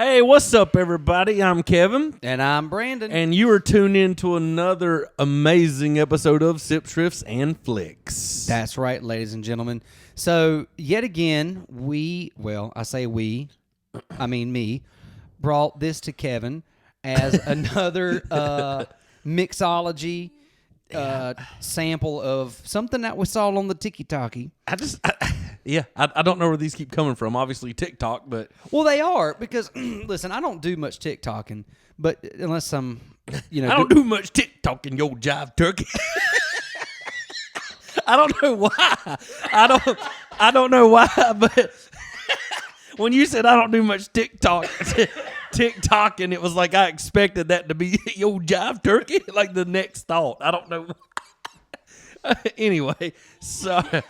Hey, what's up, everybody? I'm Kevin. And I'm Brandon. And you are tuned in to another amazing episode of Riffs N Flix. That's right, ladies and gentlemen. So, yet again, I mean me, brought this to Kevin as another mixology sample of something that we saw on the Tik Tok. I don't know where these keep coming from. Obviously, TikTok, but... Well, they are, because, listen, I don't do much TikToking, but unless I'm, I don't do much TikToking, yo jive turkey. I don't know why. I don't know why, but when you said I don't do much TikTok, and it was like I expected that to be yo jive turkey, like the next thought. I don't know. Anyway, sorry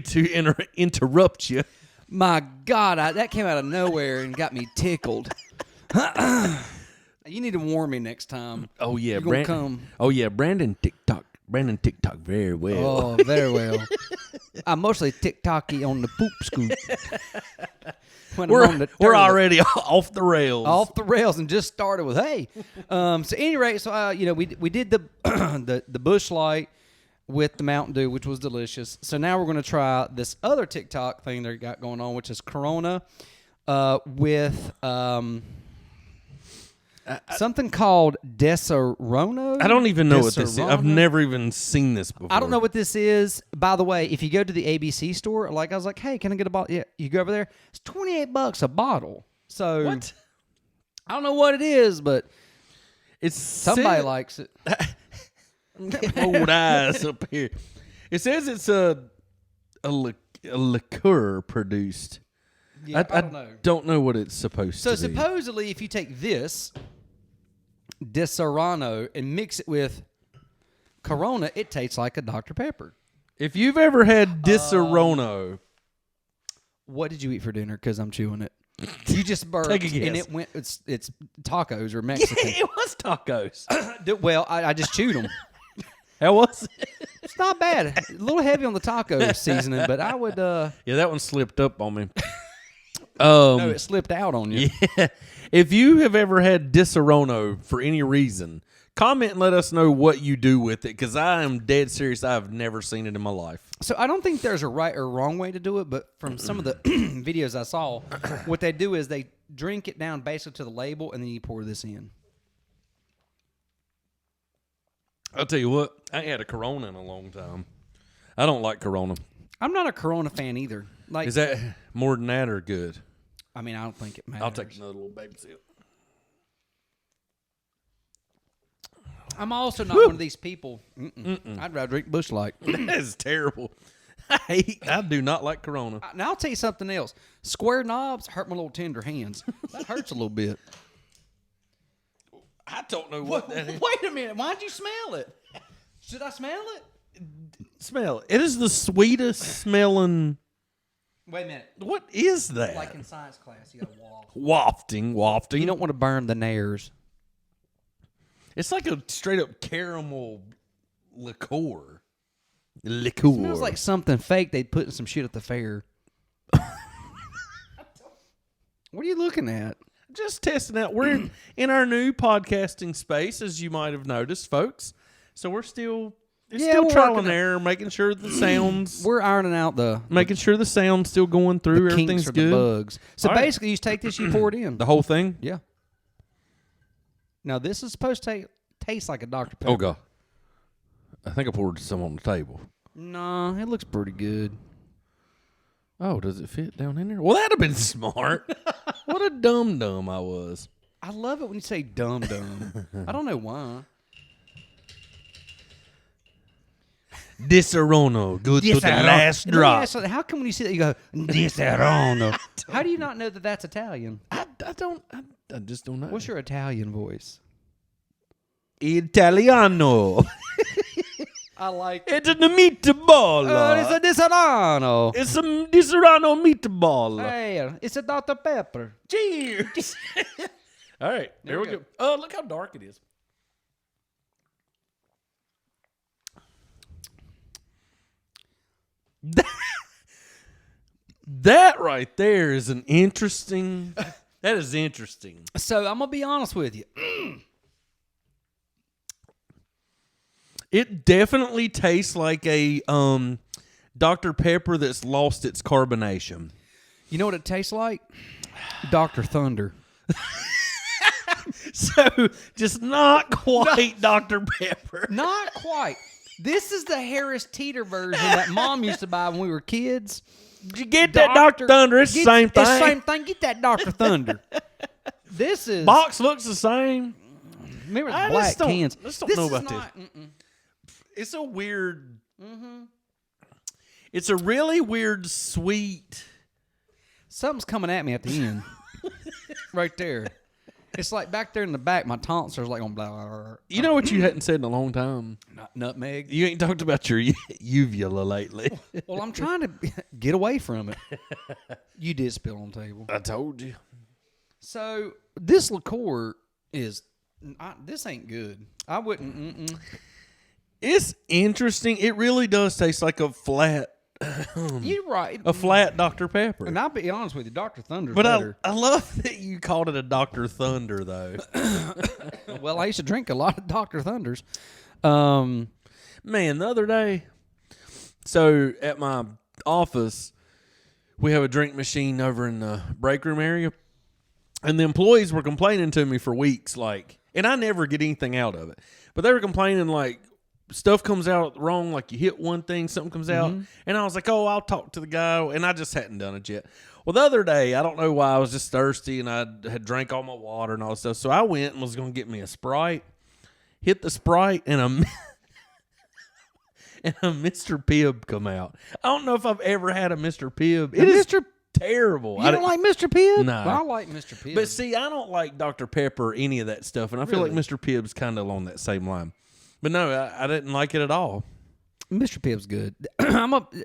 to interrupt you. My God, that came out of nowhere and got me tickled. You need to warn me next time. Oh yeah, come. Oh yeah, Brandon TikTok very well. Oh, very well. I'm mostly TikToky on the poop scoop. We're already off the rails. Off the rails, and just started with hey. So anyway, we did the Busch Light with the Mountain Dew, which was delicious. So now we're going to try this other TikTok thing they got going on, which is Corona with something called Disaronno. I don't even know what this is. I've never even seen this before. I don't know what this is. By the way, if you go to the ABC store, I was like, hey, can I get a bottle? Yeah, you go over there. It's $28 a bottle. So what? I don't know what it is, but somebody likes it. Old eyes up here. It says it's a liqueur produced. Yeah, I don't know what it's supposed to be. So supposedly, if you take this Disaronno and mix it with Corona, it tastes like a Dr. Pepper. If you've ever had Disaronno, what did you eat for dinner? Because I'm chewing it. You just burped, take a guess. And it went. It's tacos or Mexican. Yeah, it was tacos. Well, I just chewed them. How was it? It's not bad. A little heavy on the taco seasoning, but I would. Yeah, that one slipped up on me. No, it slipped out on you. Yeah. If you have ever had Disaronno for any reason, comment and let us know what you do with it, because I am dead serious. I've never seen it in my life. So I don't think there's a right or wrong way to do it, but from some of the videos I saw, what they do is they drink it down basically to the label, and then you pour this in. I'll tell you what, I ain't had a Corona in a long time. I don't like Corona. I'm not a Corona fan either. Like, is that more than that or good? I mean, I don't think it matters. I'll take another little baby sip. I'm also not one of these people. I'd rather drink Busch Light. That is terrible. I do not like Corona. Now, I'll tell you something else. Square knobs hurt my little tender hands. That hurts a little bit. I don't know what that is. Wait a minute. Why'd you smell it? Should I smell it? Smell it. It is the sweetest smelling. Wait a minute. What is that? Like in science class, you got to waft. Wafting. You don't want to burn the nares. It's like a straight up caramel liqueur. It smells like something fake they'd put in some shit at the fair. What are you looking at? Just testing out. We're in our new podcasting space, as you might have noticed, folks. So we're still trial and error, making sure the sounds. We're ironing out making sure the sound's still going through. The everything's kinks or good. The bugs. So basically, you take this, you pour it in. The whole thing. Yeah. Now this is supposed to taste like a Dr. Pepper. Oh god. I think I poured some on the table. No, it looks pretty good. Oh, does it fit down in there? Well, that'd have been smart. What a dum-dum I was. I love it when you say dum-dum. I don't know why. Disaronno, good to the last drop. How come when you see that you go, Disaronno? How do you not know that that's Italian? I just don't know. What's your Italian voice? Italiano. I like it. It's a meatball. It's a Disaronno. It's a Disaronno meatball. Hey, it's a Dr. Pepper. Cheers. All right, there we go. Oh, look how dark it is. That right there is an interesting That is interesting. So I'm gonna be honest with you. It definitely tastes like a Dr. Pepper that's lost its carbonation. You know what it tastes like? Dr. Thunder. So, just not quite Dr. Pepper. Not quite. This is the Harris Teeter version that Mom used to buy when we were kids. Did you get that Dr. Thunder? It's the same thing. It's the same thing. Get that Dr. Thunder. This is... Box looks the same. Remember the black cans. I just don't know about this. Mm-mm. It's a weird... Mm-hmm. It's a really weird sweet... Something's coming at me at the end. Right there. It's like back there in the back, my tonsils like on blah, blah, blah. You know what you hadn't said in a long time? Nutmeg. You ain't talked about your uvula lately. Well, I'm trying to get away from it. You did spill on the table. I told you. So this liqueur is... this ain't good. I wouldn't... It's interesting. It really does taste like a flat... You're right. A flat Dr. Pepper. And I'll be honest with you, Dr. Thunder's but better. I love that you called it a Dr. Thunder, though. Well, I used to drink a lot of Dr. Thunders. Man, the other day, so at my office, we have a drink machine over in the break room area, and the employees were complaining to me for weeks, like, and I never get anything out of it, but they were complaining, like, stuff comes out wrong, like you hit one thing, something comes out. And I was like, oh, I'll talk to the guy. And I just hadn't done it yet. Well, the other day, I don't know why, I was just thirsty and I had drank all my water and all this stuff. So I went and was going to get me a Sprite. Hit the Sprite and a Mr. Pibb come out. I don't know if I've ever had a Mr. Pibb. It is terrible. You don't like Mr. Pibb? No. Well, I like Mr. Pibb. But see, I don't like Dr. Pepper or any of that stuff. And I feel like Mr. Pibb's kind of along that same line. But no, I didn't like it at all. Mr. Pibb's good.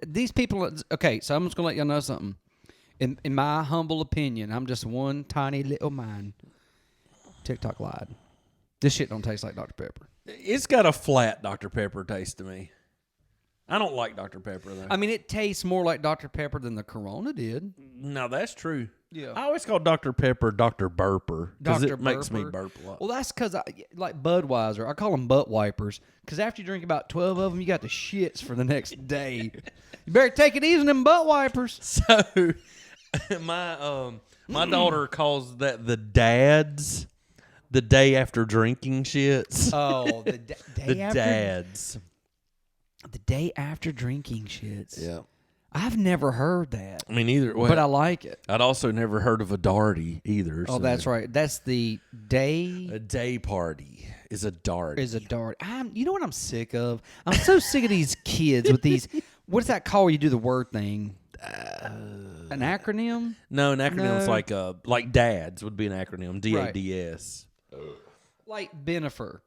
These people... Okay, so I'm just going to let y'all know something. In my humble opinion, I'm just one tiny little mind. TikTok lied. This shit don't taste like Dr. Pepper. It's got a flat Dr. Pepper taste to me. I don't like Dr. Pepper, though. I mean, it tastes more like Dr. Pepper than the Corona did. No, that's true. Yeah. I always call Dr. Pepper Dr. Burper because it makes me burp a lot. Well, that's because like Budweiser, I call them butt wipers because after you drink about 12 of them, you got the shits for the next day. You better take it easy on them butt wipers. So, my daughter calls that the dads, the day after drinking shits. Oh, the day after? Dads. The day after drinking shits. Yeah. I've never heard that. I mean, either way. But I like it. I'd also never heard of a darty either. Oh, that's right. That's the day. A day party is a darty. You know what I'm sick of? I'm so sick of these kids with these. What's that called? You do the word thing. An acronym? No, an acronym's like dads would be an acronym. DADS. Like Bennifer.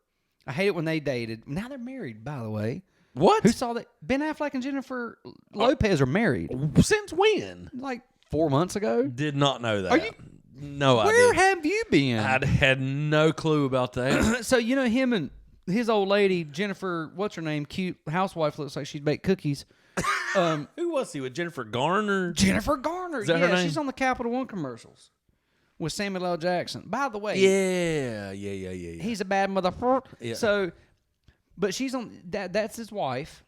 I hate it when they dated. Now they're married, by the way. What? Who saw that? Ben Affleck and Jennifer Lopez are married. Since when? Like 4 months ago. Did not know that. Are you? No idea. Where have you been? I had no clue about that. So, you know, him and his old lady, Jennifer, what's her name? Cute housewife, looks like she'd bake cookies. Who was he with? Jennifer Garner? Jennifer Garner. Is that her name? She's on the Capital One commercials with Samuel L. Jackson. By the way. Yeah. He's a bad motherfucker. Yeah. So, but she's on, that's his wife,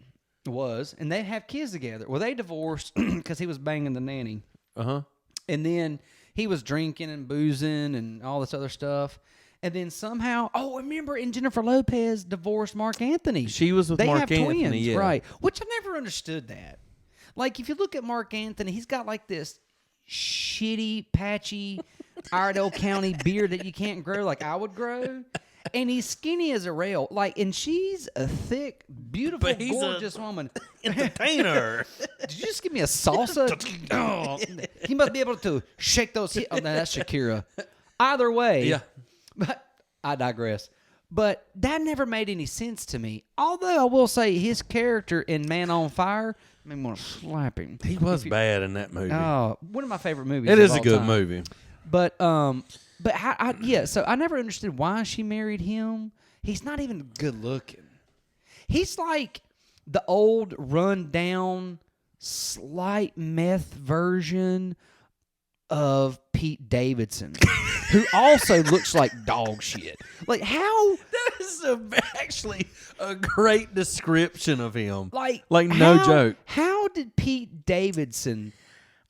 and they have kids together. Well, they divorced because he was banging the nanny. Uh-huh. And then he was drinking and boozing and all this other stuff. And then somehow, remember, and Jennifer Lopez divorced Mark Anthony. She was with Mark Anthony, They have twins, yeah. right? Which I never understood that. Like, if you look at Mark Anthony, he's got like this shitty, patchy Iredell County beard that you can't grow like I would grow. And he's skinny as a rail. Like, and she's a thick, beautiful, gorgeous woman. Entertainer. Did you just give me a salsa? He must be able to shake those hips. Oh, no, that's Shakira. Either way. Yeah. But I digress. But that never made any sense to me. Although I will say his character in Man on Fire made me want to slap him. He was bad in that movie. Oh, one of my favorite movies. It of is a all good time. movie. But so I never understood why she married him. He's not even good looking. He's like the old run down, slight meth version of Pete Davidson, who also looks like dog shit. Like how? That is actually a great description of him. Like no joke. How did Pete Davidson?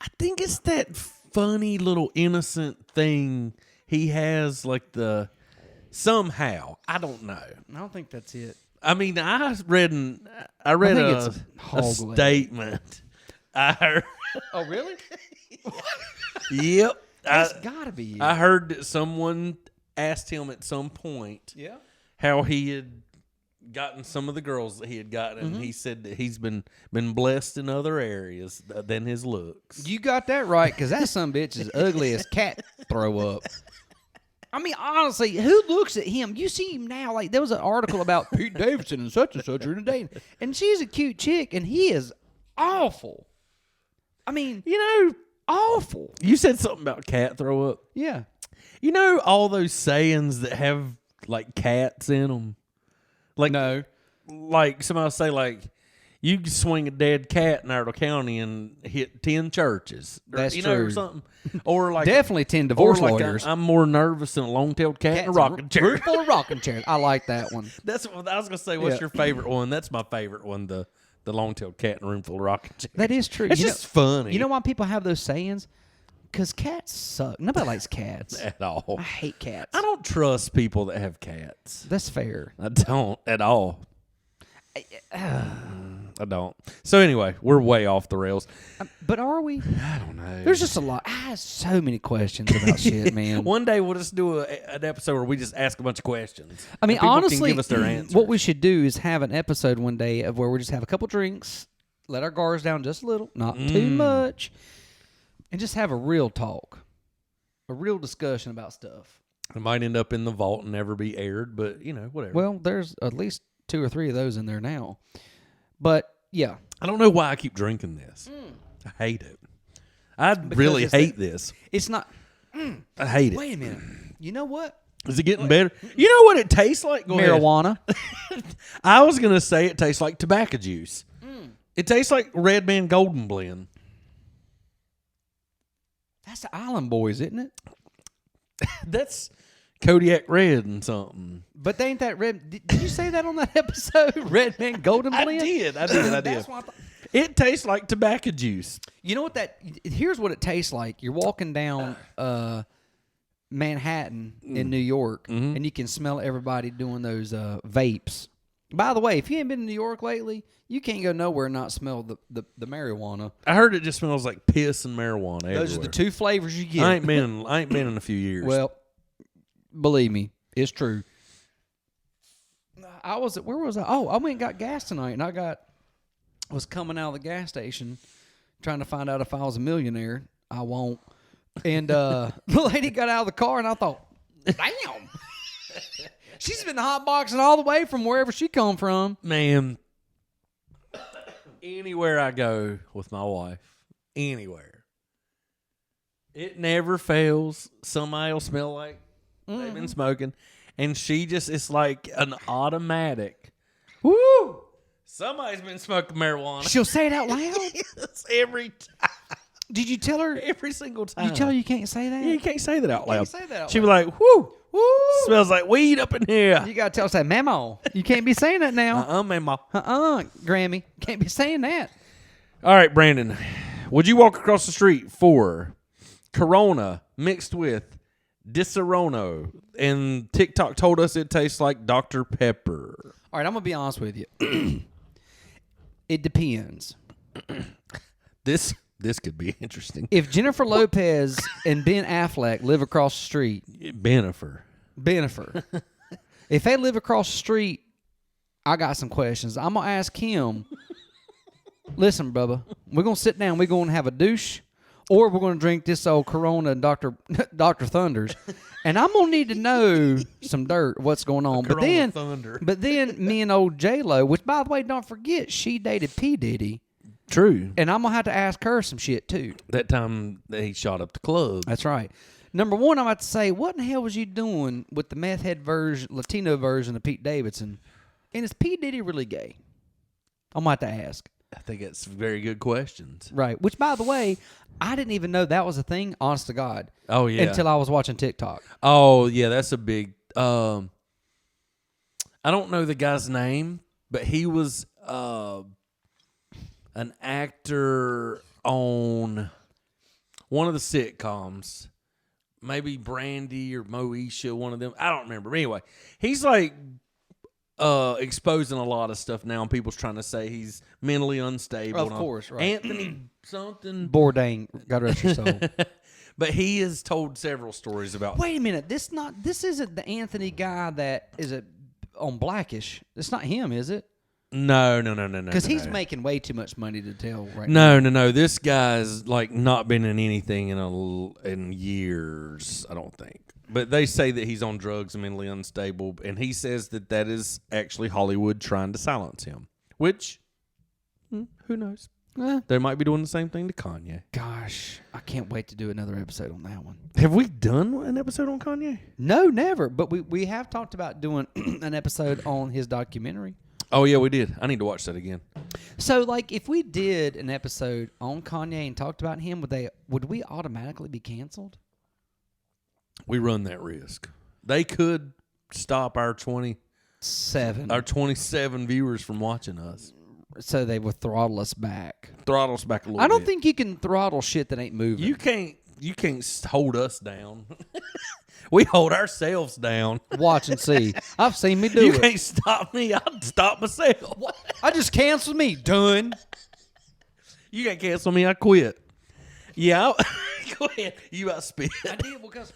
I think it's that funny little innocent thing he has, like somehow. I don't know. I don't think that's it. I mean, I read a statement. I heard. Oh, really? Yep. That's gotta be it. I heard that someone asked him at some point how he had gotten some of the girls that he had gotten, and he said that he's been blessed in other areas than his looks. You got that right, because that son bitch is ugly as cat throw up. I mean, honestly, who looks at him? You see him now. Like, there was an article about Pete Davidson and such are in a date, and she's a cute chick, and he is awful. I mean, awful. You said something about cat throw up. Yeah. You know all those sayings that have like cats in them. Like no. Like somebody will say like, you can swing a dead cat in Iredell County and hit 10 churches. That's true. Know, or something. Or like definitely 10 divorce like lawyers. I'm more nervous than a long-tailed cat in a rocking chair. Room full of rocking chairs. I like that one. That's what I was gonna say. What's your favorite one? That's my favorite one. The long-tailed cat in a room full of rocking chairs. That is true. It's just funny. You know why people have those sayings? Because cats suck. Nobody likes cats. At all. I hate cats. I don't trust people that have cats. That's fair. I don't at all. I don't. So anyway, we're way off the rails. But are we? I don't know. There's just a lot. I have so many questions about shit, man. One day we'll just do an episode where we just ask a bunch of questions. I mean, people honestly, can give us their answers. What we should do is have an episode one day of where we just have a couple drinks, let our guards down just a little, not too much, and just have a real talk, a real discussion about stuff. It might end up in the vault and never be aired, but whatever. Well, there's at least 2 or 3 of those in there now. But yeah, I don't know why I keep drinking this. I hate it. I really hate this. It's not. I hate it. Wait a minute. You know what? Is it getting better? You know what it tastes like? Go Marijuana. ahead. I was gonna say it tastes like tobacco juice. It tastes like Red Man Golden Blend. That's the Island Boys, isn't it? That's Kodiak Red and something. But they ain't that red. Did you say that on that episode? Red Man Golden Blend? I did. That's what I thought. It tastes like tobacco juice. You know what here's what it tastes like. You're walking down Manhattan in New York, and you can smell everybody doing those vapes. By the way, if you ain't been to New York lately, you can't go nowhere and not smell the marijuana. I heard it just smells like piss and marijuana. Those everywhere. are the 2 flavors you get. I ain't been in a few years. Well, believe me, it's true. Where was I? Oh, I went and got gas tonight, and I was coming out of the gas station trying to find out if I was a millionaire. I won't. And the lady got out of the car, and I thought, damn. She's been hotboxing all the way from wherever she come from. Man, anywhere I go with my wife, anywhere, it never fails. Somebody will smell like they've been smoking, and it's like an automatic. Woo! Somebody's been smoking marijuana. She'll say it out loud? Yes, every time. Did you tell her? Every single time. Did you tell her you can't say that? Yeah, you can't say that out loud. Say that out She'd be loud. like, whoo. Woo! Smells like weed up in here. You got to tell us that, Mamo. You can't be saying that now. Mama. Grammy. Can't be saying that. All right, Brandon. Would you walk across the street for Corona mixed with Disaronno? And TikTok told us it tastes like Dr. Pepper. All right, I'm going to be honest with you. It depends. This could be interesting. If Jennifer Lopez and Ben Affleck live across the street. Benifer. If they live across the street, I got some questions. I'm going to ask him, listen, brother, we're going to sit down, we're going to have a douche, or we're going to drink this old Corona and Dr. Thunders. And I'm going to need to know some dirt, what's going on. But then me and old J-Lo, which, by the way, don't forget, she dated P. Diddy. True. And I'm going to have to ask her some shit, too. That time that he shot up the club. That's right. Number one, I'm about to say, what in the hell was you doing with the meth head version, Latino version of Pete Davidson? And is P. Diddy really gay? I'm about to ask. I think it's very good questions. Right. Which, by the way, I didn't even know that was a thing, honest to God. Oh, yeah. Until I was watching TikTok. Oh, yeah, that's a big... I don't know the guy's name, but he was an actor on one of the sitcoms. Maybe Brandy or Moesha, one of them. I don't remember. Anyway, he's like exposing a lot of stuff now, and people's trying to say he's mentally unstable. Of course, right. Anthony something. Bourdain, God rest your soul. But he has told several stories about... Wait a minute. This isn't the Anthony guy that is on Blackish. It's not him, is it? No. Because he's making way too much money to tell right now. No. This guy's like not been in anything in years, I don't think. But they say that he's on drugs and mentally unstable, and he says that is actually Hollywood trying to silence him. Which, who knows? They might be doing the same thing to Kanye. Gosh, I can't wait to do another episode on that one. Have we done an episode on Kanye? No, never. But we have talked about doing an episode on his documentary. Oh, yeah, we did. I need to watch that again. So, like, if we did an episode on Kanye and talked about him, would we automatically be canceled? We run that risk. They could stop our 27 viewers from watching us. So they would throttle us back. Throttle us back a little bit. I don't think you can throttle shit that ain't moving. You can't hold us down. We hold ourselves down. Watch and see. I've seen me do You it. can't stop me. I'll stop myself. I just canceled me. Done. You can't cancel me. I quit. Yeah, go ahead. You about to spit. I did because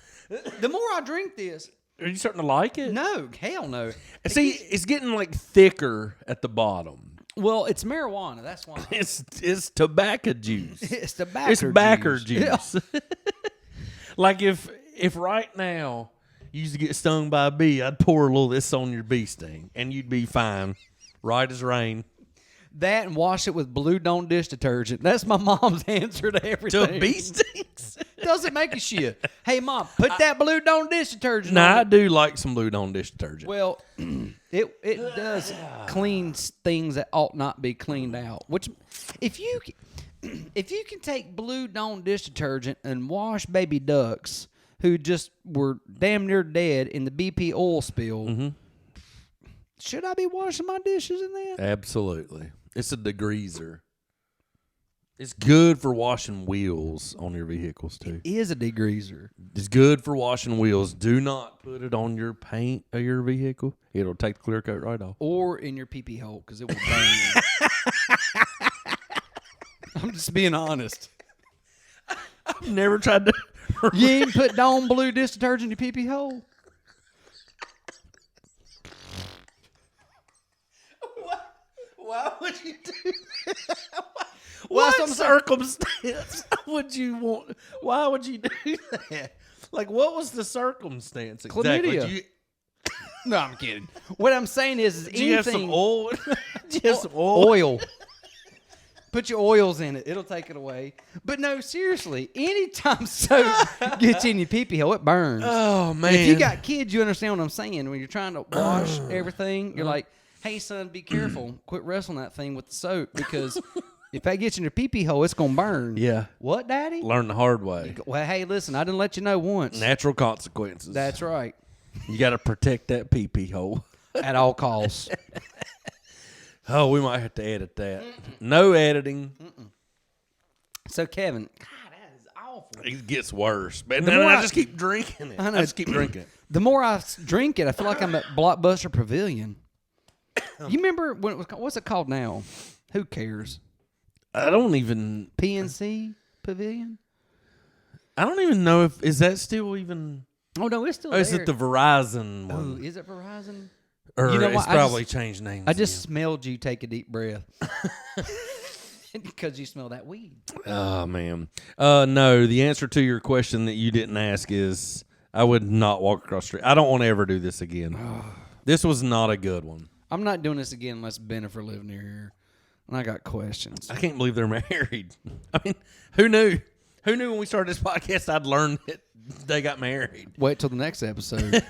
the more I drink this. Are you starting to like it? No, hell no. See, it's getting like thicker at the bottom. Well, it's marijuana. That's why. It's tobacco juice. It's tobacco It's backer juice. juice. Like if right now you used to get stung by a bee, I'd pour a little of this on your bee sting, and you'd be fine, right as rain. That and wash it with Blue Don't dish detergent. That's my mom's answer to everything. To bee stings? Doesn't make a shit. Hey, Mom, put that Blue Don't dish detergent on Nah, I it. do like some Blue Don't dish detergent. Well, it does clean things that ought not be cleaned out. Which, if you can take Blue Don't dish detergent and wash baby ducks who just were damn near dead in the BP oil spill, should I be washing my dishes in that? Absolutely. It's a degreaser. It's good for washing wheels on your vehicles, too. It is a degreaser. It's good for washing wheels. Do not put it on your paint of your vehicle. It'll take the clear coat right off. Or in your pee-pee hole, because it will burn. I'm just being honest. I've never tried to... You ain't put Dawn Blue dish detergent in your pee-pee hole? Why would you do that? Well, What circumstance would you want? Why would you do that? Like, what was the circumstance exactly? Chlamydia. No, I'm kidding. What I'm saying is Do you have some anything... oil? Do you have some oil? Oil. Put your oils in it. It'll take it away. But no, seriously, anytime soap gets in your pee-pee hole, it burns. Oh, man. And if you got kids, you understand what I'm saying. When you're trying to wash everything, you're like, hey, son, be careful. Quit wrestling that thing with the soap because if that gets in your pee-pee hole, it's going to burn. Yeah. What, Daddy? Learn the hard way. Well, hey, listen, I didn't let you know once. Natural consequences. That's right. You got to protect that pee-pee hole. At all costs. Oh, we might have to edit that. No editing. So, Kevin, God, that is awful. It gets worse. But The then more I I- just keep drinking it. I know. I just keep drinking it. The more I drink it, I feel like I'm at Blockbuster Pavilion. You remember when it was? What's it called now? Who cares? I don't even Pavilion? I don't even know if is that still even. Oh no, it's still Or is there. it the Verizon Oh, one? is it Verizon? Or You know it's what? probably changed names. I just smelled you take a deep breath because you smell that weed. Oh man. No, the answer to your question that you didn't ask is I would not walk across the street. I don't want to ever do this again. This was not a good one. I'm not doing this again unless Bennifer lived near here, and I got questions. I can't believe they're married. I mean, who knew? Who knew when we started this podcast I'd learn that they got married? Wait till the next episode.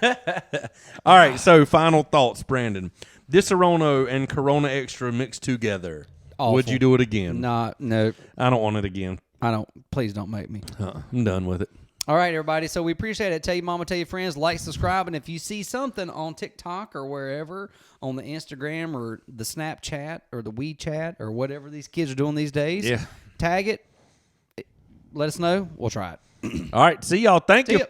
All right, so final thoughts, Brandon. Disaronno and Corona Extra mixed together. awful. Would you do it again? No. I don't want it again. I don't. Please don't make me. I'm done with it. All right, everybody. So we appreciate it. Tell your mama, tell your friends, like, subscribe, and if you see something on TikTok or wherever, on the Instagram or the Snapchat or the WeChat or whatever these kids are doing these days, tag it. Let us know. We'll try it. All right. See y'all. Thank you. See ya.